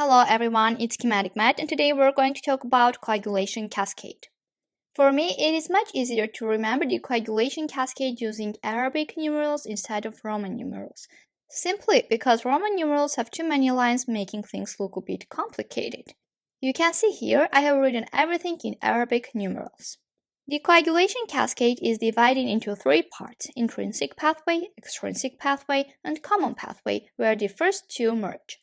Hello everyone, it's Schematic Math and today we're going to talk about coagulation cascade. For me, it is much easier to remember the coagulation cascade using Arabic numerals instead of Roman numerals, simply because Roman numerals have too many lines making things look a bit complicated. You can see here I have written everything in Arabic numerals. The coagulation cascade is divided into three parts: intrinsic pathway, extrinsic pathway, and common pathway, where the first two merge.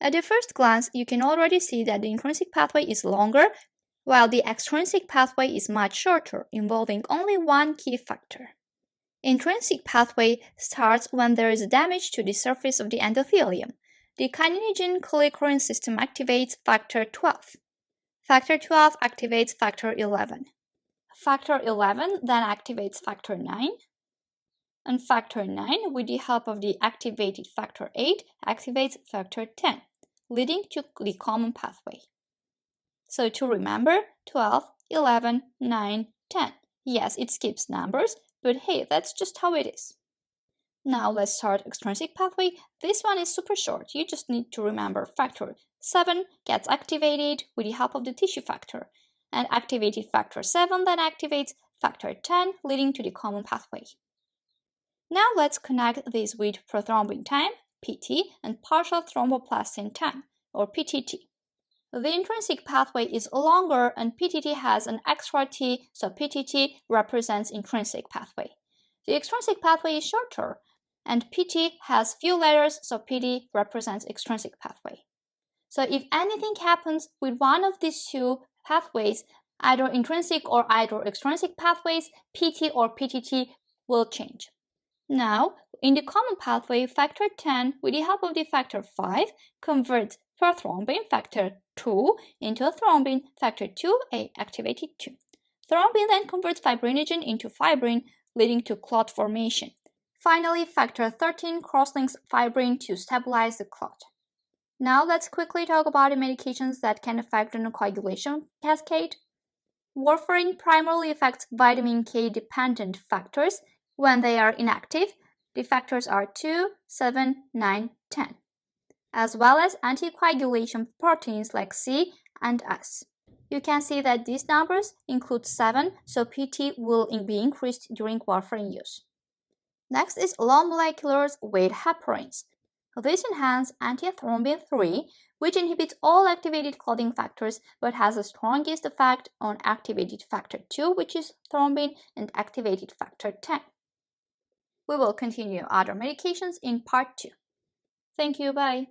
At the first glance, you can already see that the intrinsic pathway is longer, while the extrinsic pathway is much shorter, involving only one key factor. Intrinsic pathway starts when there is damage to the surface of the endothelium. The kininogen kallikrein system activates factor 12. Factor 12 activates factor 11. Factor 11 then activates factor 9. And factor 9, with the help of the activated factor 8, activates factor 10, leading to the common pathway. So to remember, 12, 11, 9, 10. Yes, it skips numbers, but hey, that's just how it is. Now let's start extrinsic pathway. This one is super short. You just need to remember factor 7 gets activated with the help of the tissue factor, and activated factor 7 then activates factor 10, leading to the common pathway. Now let's connect this with prothrombin time, PT, and partial thromboplastin time, or PTT. The intrinsic pathway is longer and PTT has an extra T, so PTT represents intrinsic pathway. The extrinsic pathway is shorter, and PT has few letters, so PT represents extrinsic pathway. So if anything happens with one of these two pathways, either intrinsic or either extrinsic pathways, PT or PTT will change. Now, in the common pathway, factor 10, with the help of the factor 5, converts prothrombin factor 2 into a thrombin factor 2A activated 2. Thrombin then converts fibrinogen into fibrin, leading to clot formation. Finally, factor 13 cross-links fibrin to stabilize the clot. Now let's quickly talk about the medications that can affect the coagulation cascade. Warfarin primarily affects vitamin K-dependent factors. When they are inactive, the factors are 2, 7, 9, 10, as well as anticoagulation proteins like C and S. You can see that these numbers include 7, so PT will be increased during warfarin use. Next is low molecular weight heparins. These enhance antithrombin 3, which inhibits all activated clotting factors but has the strongest effect on activated factor 2, which is thrombin, and activated factor 10. We will continue other medications in part 2. Thank you, bye.